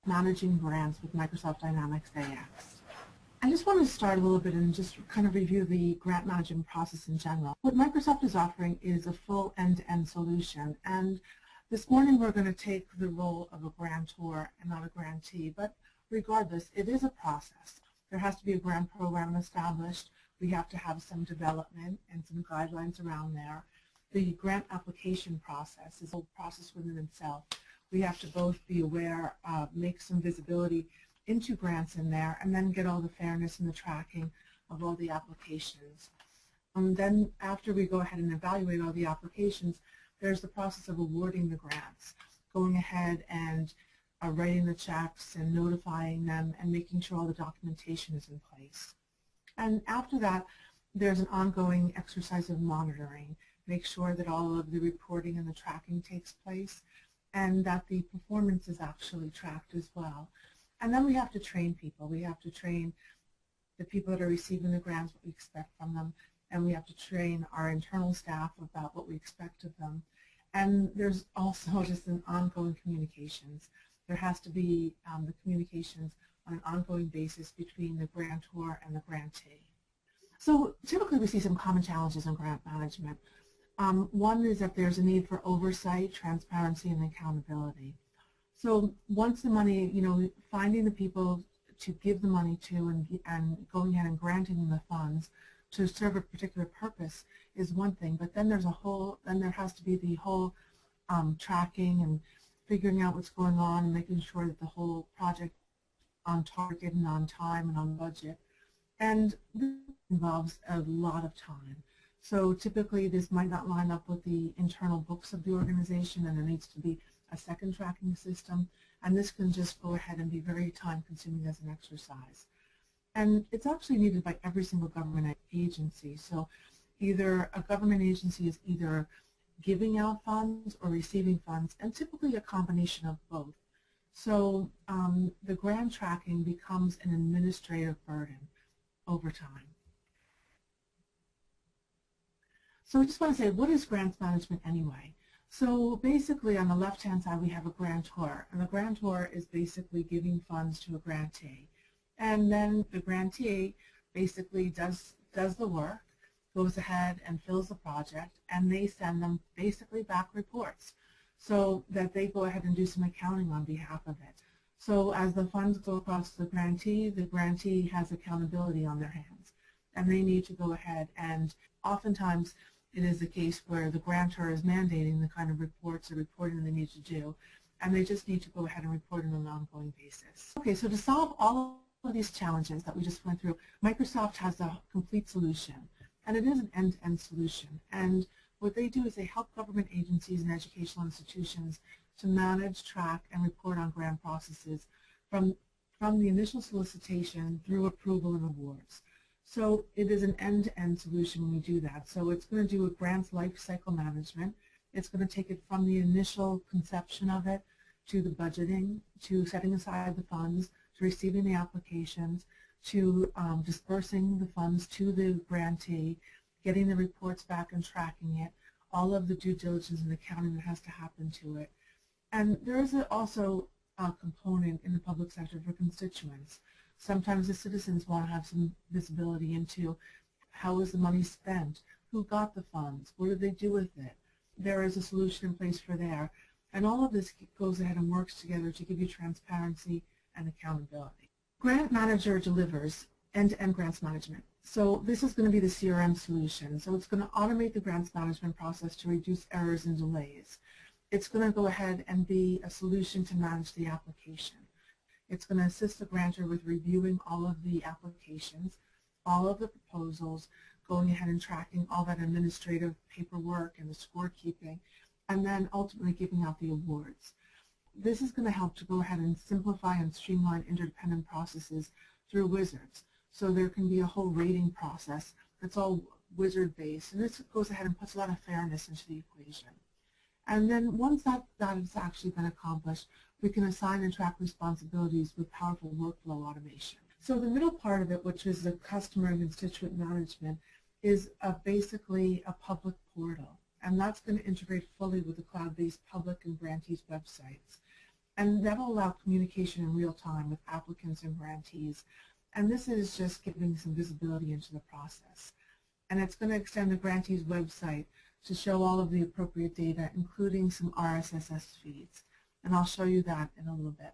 Managing Grants with Microsoft Dynamics AX. I just want to start a little bit and just kind of review the grant management process in general. What Microsoft is offering is a full end-to-end solution, and this morning we're going to take the role of a grantor and not a grantee, but regardless, it is a process. There has to be a grant program established. We have to have some development and some guidelines around there. The grant application process is a whole process within itself. We have to both be aware, make some visibility into grants in there, and then get all the fairness and the tracking of all the applications. Then after we go ahead and evaluate all the applications, there's the process of awarding the grants, going ahead and writing the checks and notifying them and making sure all the documentation is in place. And after that, there's an ongoing exercise of monitoring. Make sure that all of the reporting and the tracking takes place and that the performance is actually tracked as well. And then we have to train people. We have to train the people that are receiving the grants, what we expect from them, and we have to train our internal staff about what we expect of them. And there's also just an ongoing communications. There has to be the communications on an ongoing basis between the grantor and the grantee. So typically we see some common challenges in grant management. One is that there's a need for oversight, transparency, and accountability. So once the money, finding the people to give the money to and going ahead and granting them the funds to serve a particular purpose is one thing, but then there has to be the whole tracking and figuring out what's going on and making sure that the whole project on target and on time and on budget. And this involves a lot of time. So typically this might not line up with the internal books of the organization, and there needs to be a second tracking system, and this can just go ahead and be very time-consuming as an exercise. And it's actually needed by every single government agency. So either a government agency is either giving out funds or receiving funds, and typically a combination of both. So the grant tracking becomes an administrative burden over time. So I just want to say, what is grants management anyway? So basically on the left-hand side we have a grantor, and the grantor is basically giving funds to a grantee. And then the grantee basically does the work, goes ahead and fills the project, and they send them basically back reports so that they go ahead and do some accounting on behalf of it. So as the funds go across the grantee has accountability on their hands, and they need to go ahead, and oftentimes it is the case where the grantor is mandating the kind of reports or reporting they need to do, and they just need to go ahead and report on an ongoing basis. Okay, so to solve all of these challenges that we just went through, Microsoft has a complete solution, and it is an end-to-end solution. And what they do is they help government agencies and educational institutions to manage, track, and report on grant processes from the initial solicitation through approval and awards. So it is an end-to-end solution when we do that. So it's going to do a grants life cycle management. It's going to take it from the initial conception of it to the budgeting, to setting aside the funds, to receiving the applications, to dispersing the funds to the grantee, getting the reports back and tracking it, all of the due diligence and accounting that has to happen to it. And there is also a component in the public sector for constituents. Sometimes the citizens want to have some visibility into how is the money spent, who got the funds, what did they do with it. There is a solution in place for there. And all of this goes ahead and works together to give you transparency and accountability. Grant Manager delivers end-to-end grants management. So this is going to be the CRM solution. So it's going to automate the grants management process to reduce errors and delays. It's going to go ahead and be a solution to manage the application. It's going to assist the grantor with reviewing all of the applications, all of the proposals, going ahead and tracking all that administrative paperwork and the scorekeeping, and then ultimately giving out the awards. This is going to help to go ahead and simplify and streamline interdependent processes through wizards. So there can be a whole rating process that's all wizard-based, and this goes ahead and puts a lot of fairness into the equation. And then once that has actually been accomplished, we can assign and track responsibilities with powerful workflow automation. So the middle part of it, which is the customer and constituent management, is basically a public portal. And that's going to integrate fully with the cloud-based public and grantees websites. And that will allow communication in real time with applicants and grantees. And this is just giving some visibility into the process. And it's going to extend the grantee's website to show all of the appropriate data, including some RSS feeds. And I'll show you that in a little bit.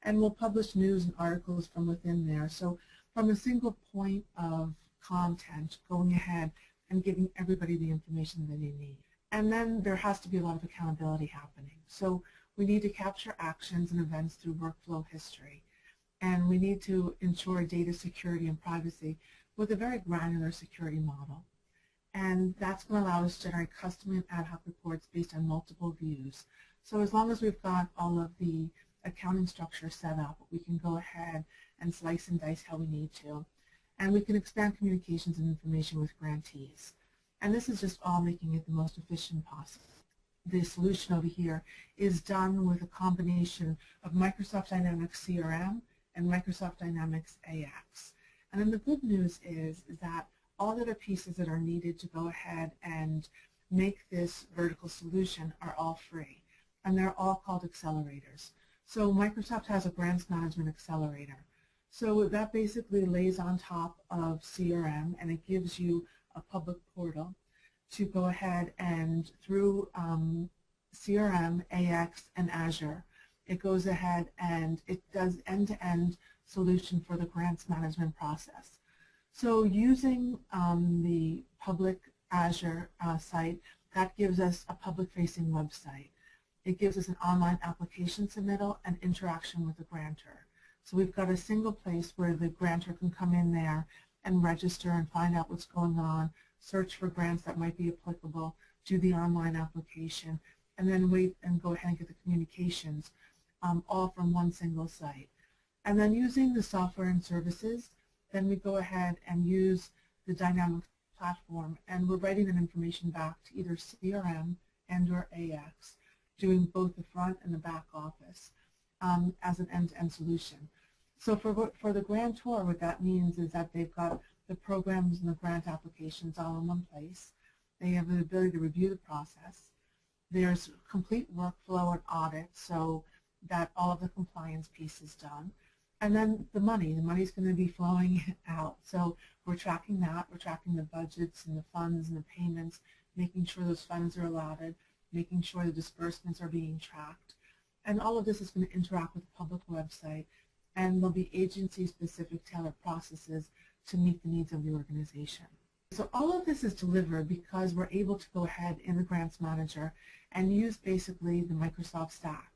And we'll publish news and articles from within there. So from a single point of content, going ahead and giving everybody the information that they need. And then there has to be a lot of accountability happening. So we need to capture actions and events through workflow history. And we need to ensure data security and privacy with a very granular security model. And that's going to allow us to generate custom and ad hoc reports based on multiple views. So as long as we've got all of the accounting structure set up, we can go ahead and slice and dice how we need to. And we can expand communications and information with grantees. And this is just all making it the most efficient possible. The solution over here is done with a combination of Microsoft Dynamics CRM and Microsoft Dynamics AX. And then the good news is that all the other pieces that are needed to go ahead and make this vertical solution are all free. And they're all called accelerators. So Microsoft has a grants management accelerator. So that basically lays on top of CRM, and it gives you a public portal to go ahead and through CRM, AX, and Azure, it goes ahead and it does end-to-end solution for the grants management process. So using the public Azure site, that gives us a public-facing website. It gives us an online application submittal and interaction with the grantor. So we've got a single place where the grantor can come in there and register and find out what's going on, search for grants that might be applicable, do the online application, and then wait and go ahead and get the communications all from one single site. And then using the software and services, then we go ahead and use the Dynamics platform, and we're writing that information back to either CRM and or AX, doing both the front and the back office as an end-to-end solution. So for the grantor, what that means is that they've got the programs and the grant applications all in one place. They have the ability to review the process. There's complete workflow and audit so that all of the compliance piece is done. And then the money's going to be flowing out. So we're tracking that. We're tracking the budgets and the funds and the payments, making sure those funds are allotted, making sure the disbursements are being tracked. And all of this is going to interact with the public website, and there'll be agency-specific tailored processes to meet the needs of the organization. So all of this is delivered because we're able to go ahead in the Grants Manager and use basically the Microsoft stack.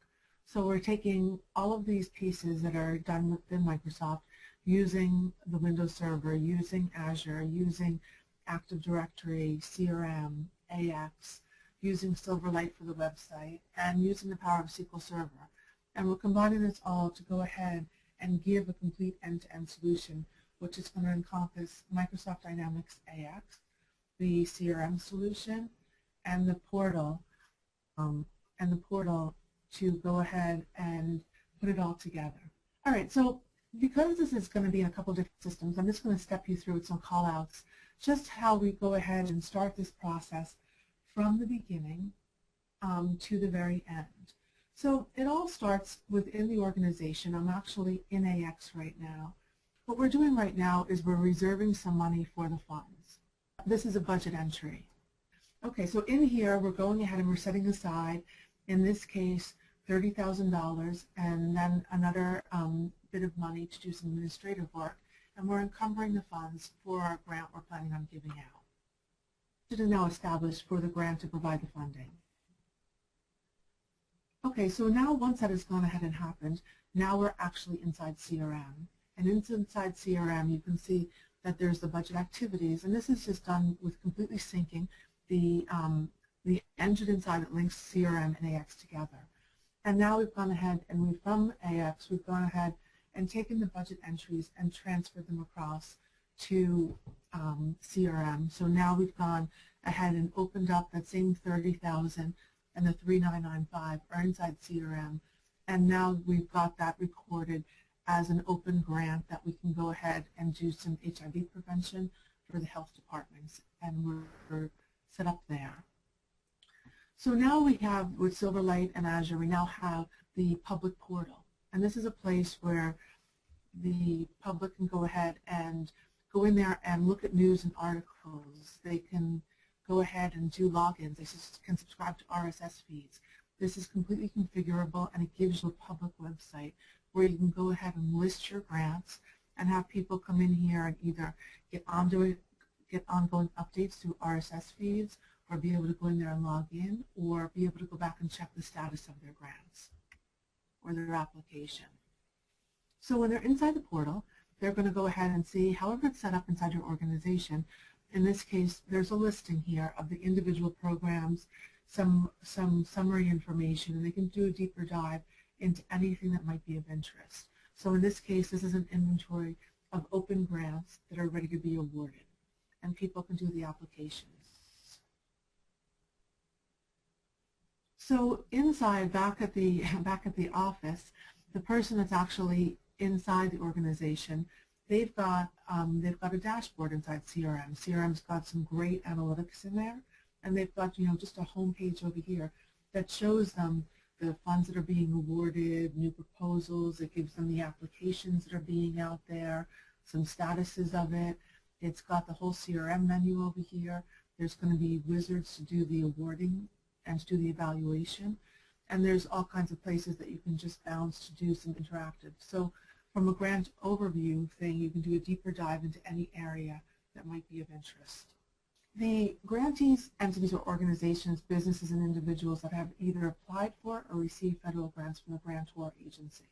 So we're taking all of these pieces that are done within Microsoft using the Windows Server, using Azure, using Active Directory, CRM, AX, using Silverlight for the website, and using the power of SQL Server. And we're combining this all to go ahead and give a complete end-to-end solution, which is going to encompass Microsoft Dynamics AX, the CRM solution, and the portal, to go ahead and put it all together. All right, so because this is going to be in a couple different systems, I'm just going to step you through with some call-outs, just how we go ahead and start this process from the beginning to the very end. So it all starts within the organization. I'm actually in AX right now. What we're doing right now is we're reserving some money for the funds. This is a budget entry. Okay, so in here we're going ahead and we're setting aside, in this case, $30,000 and then another bit of money to do some administrative work, and we're encumbering the funds for our grant we're planning on giving out. It is now established for the grant to provide the funding. Okay, so now once that has gone ahead and happened, now we're actually inside CRM. And inside CRM, you can see that there's the budget activities, and this is just done with completely syncing the engine inside that links CRM and AX together. And now we've gone ahead and from AX, we've gone ahead and taken the budget entries and transferred them across to CRM. So now we've gone ahead and opened up that same 30,000 and the 3,995 are inside CRM, and now we've got that recorded as an open grant that we can go ahead and do some HIV prevention for the health departments, and we're set up there. So now we have, with Silverlight and Azure, we now have the public portal. And this is a place where the public can go ahead and go in there and look at news and articles. They can go ahead and do logins. They can subscribe to RSS feeds. This is completely configurable, and it gives you a public website where you can go ahead and list your grants and have people come in here and either get ongoing updates through RSS feeds, or be able to go in there and log in, or be able to go back and check the status of their grants or their application. So when they're inside the portal, they're going to go ahead and see however it's set up inside your organization. In this case, there's a listing here of the individual programs, some summary information, and they can do a deeper dive into anything that might be of interest. So in this case, this is an inventory of open grants that are ready to be awarded, and people can do the applications. So inside, back at the office, the person that's actually inside the organization, they've got a dashboard inside CRM. CRM's got some great analytics in there, and they've got just a home page over here that shows them the funds that are being awarded, new proposals. It gives them the applications that are being out there, some statuses of it. It's got the whole CRM menu over here. There's going to be wizards to do the awarding and to do the evaluation. And there's all kinds of places that you can just bounce to do some interactive. So from a grant overview thing, you can do a deeper dive into any area that might be of interest. The grantees, entities or organizations, businesses and individuals that have either applied for or received federal grants from the grantor agency.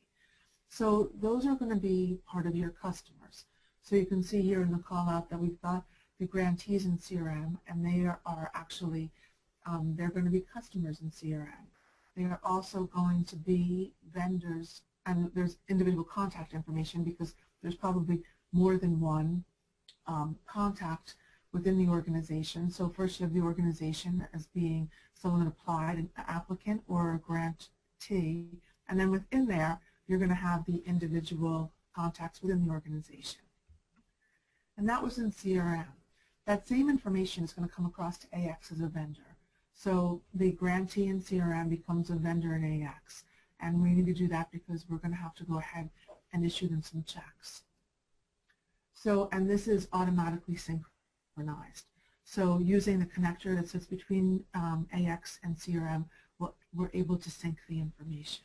So those are going to be part of your customers. So you can see here in the call out that we've got the grantees in CRM, and they are actually, they're going to be customers in CRM. They are also going to be vendors, and there's individual contact information because there's probably more than one contact within the organization. So first you have the organization as being someone that applied, an applicant or a grantee, and then within there you're going to have the individual contacts within the organization. And that was in CRM. That same information is going to come across to AX as a vendor. So the grantee in CRM becomes a vendor in AX, and we need to do that because we're going to have to go ahead and issue them some checks. So, and this is automatically synchronized. So using the connector that sits between AX and CRM, we're able to sync the information.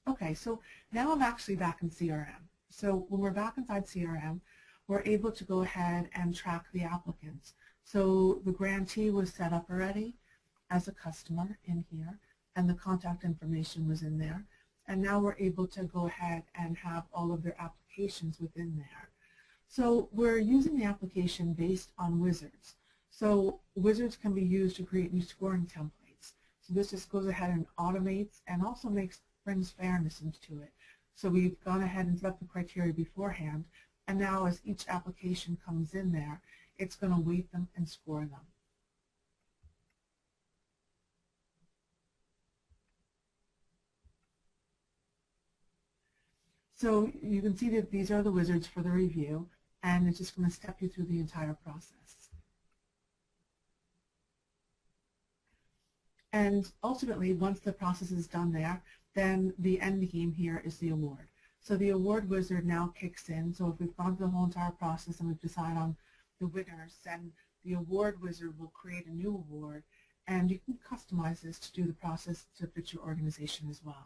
Okay, so now I'm actually back in CRM. So when we're back inside CRM, we're able to go ahead and track the applicants. So the grantee was set up already as a customer in here, and the contact information was in there. And now we're able to go ahead and have all of their applications within there. So we're using the application based on wizards. So wizards can be used to create new scoring templates. So this just goes ahead and automates and also brings fairness into it. So we've gone ahead and set up the criteria beforehand, and now as each application comes in there, it's going to weight them and score them. So you can see that these are the wizards for the review, and it's just going to step you through the entire process. And ultimately, once the process is done there, then the end game here is the award. So the award wizard now kicks in. So if we've gone through the whole entire process and we've decided on the winners, then the award wizard will create a new award, and you can customize this to do the process to fit your organization as well.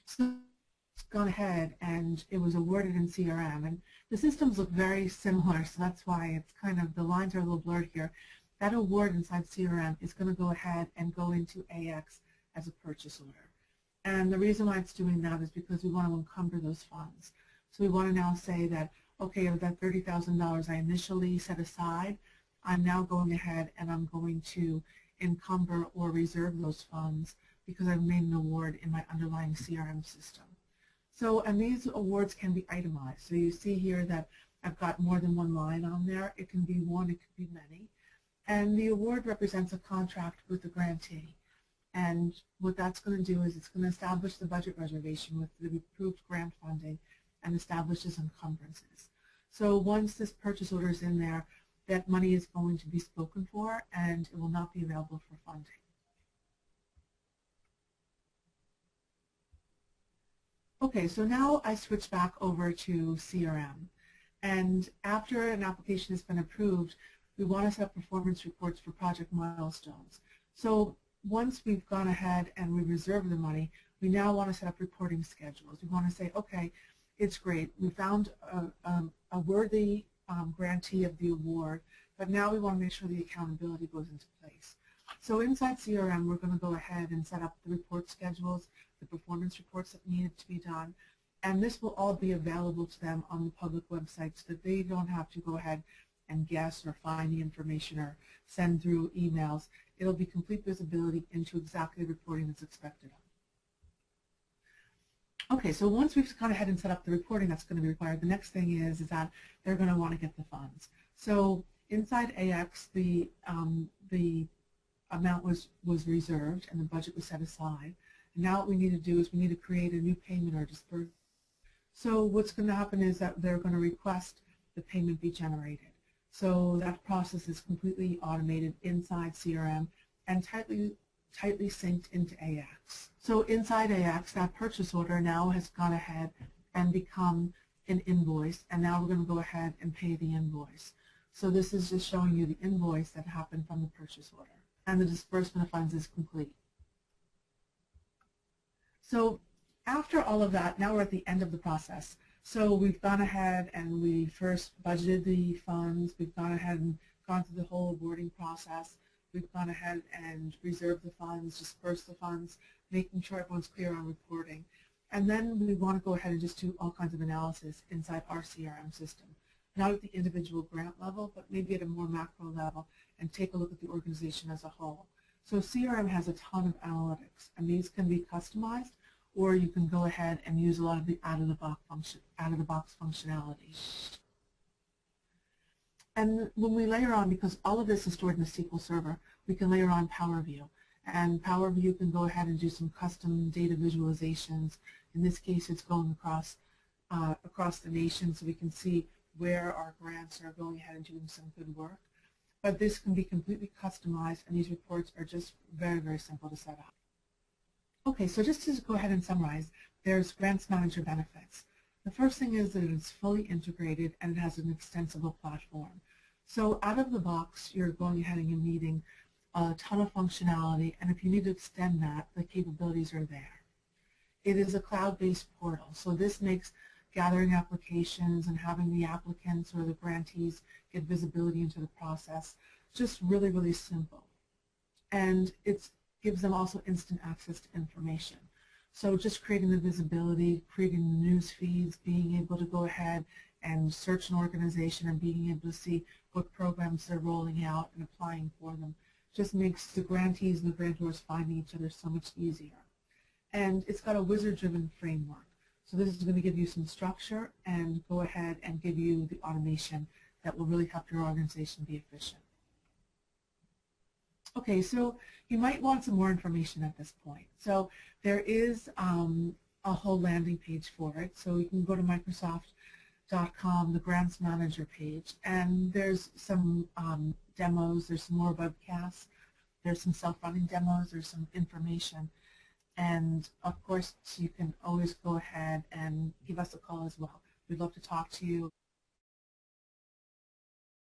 So it's gone ahead and it was awarded in CRM, and the systems look very similar, so that's why it's kind of, the lines are a little blurred here. That award inside CRM is going to go ahead and go into AX as a purchase order. And the reason why it's doing that is because we want to encumber those funds. So we want to now say that, okay, of that $30,000 I initially set aside, I'm now going ahead and I'm going to encumber or reserve those funds because I've made an award in my underlying CRM system. So, and these awards can be itemized. So you see here that I've got more than one line on there. It can be one, it could be many. And the award represents a contract with the grantee. And what that's going to do is it's going to establish the budget reservation with the approved grant funding and establishes encumbrances. So once this purchase order is in there, that money is going to be spoken for and it will not be available for funding. Okay, so now I switch back over to CRM. And after an application has been approved, we want to set up performance reports for project milestones. So once we've gone ahead and we reserved the money, we now want to set up reporting schedules. We want to say, okay, it's great. We found a worthy grantee of the award, but now we want to make sure the accountability goes into place. So inside CRM, we're going to go ahead and set up the report schedules, the performance reports that needed to be done, and this will all be available to them on the public website so that they don't have to go ahead and guess or find the information or send through emails. It'll be complete visibility into exactly the reporting that's expected of them. Okay, so once we've gone ahead and set up the reporting that's going to be required, the next thing is that they're going to want to get the funds. So inside AX, the amount was reserved and the budget was set aside. And now what we need to do is we need to create a new payment or disbursement. So what's going to happen is that they're going to request the payment be generated. So that process is completely automated inside CRM and tightly synced into AX. So inside AX, that purchase order now has gone ahead and become an invoice, and now we're going to go ahead and pay the invoice. So this is just showing you the invoice that happened from the purchase order, and the disbursement of funds is complete. So after all of that, now we're at the end of the process. So we've gone ahead and we first budgeted the funds, we've gone ahead and gone through the whole awarding process, we've gone ahead and reserved the funds, dispersed the funds, making sure everyone's clear on reporting. And then we want to go ahead and just do all kinds of analysis inside our CRM system. Not at the individual grant level, but maybe at a more macro level, and take a look at the organization as a whole. So CRM has a ton of analytics, and these can be customized, or you can go ahead and use a lot of the out-of-the-box functionality. And when we layer on, because all of this is stored in the SQL Server, we can layer on Power View. And Power View can go ahead and do some custom data visualizations. In this case, it's going across the nation, so we can see where our grants are going ahead and doing some good work. But this can be completely customized, and these reports are just very, very simple to set up. Okay, so just to go ahead and summarize, there's Grants Manager benefits. The first thing is that it's fully integrated and it has an extensible platform. So out of the box, you're going ahead and you're needing a ton of functionality, and if you need to extend that, the capabilities are there. It is a cloud-based portal, so this makes gathering applications and having the applicants or the grantees get visibility into the process just really, really simple. And it gives them also instant access to information. So just creating the visibility, creating the news feeds, being able to go ahead and search an organization and being able to see what programs they're rolling out and applying for them just makes the grantees and the grantors finding each other so much easier. And it's got a wizard-driven framework. So this is going to give you some structure and go ahead and give you the automation that will really help your organization be efficient. Okay, so you might want some more information at this point. So there is a whole landing page for it. So you can go to Microsoft.com, the Grants Manager page, and there's some demos, there's some more webcasts, there's some self-running demos, there's some information. And of course, you can always go ahead and give us a call as well. We'd love to talk to you.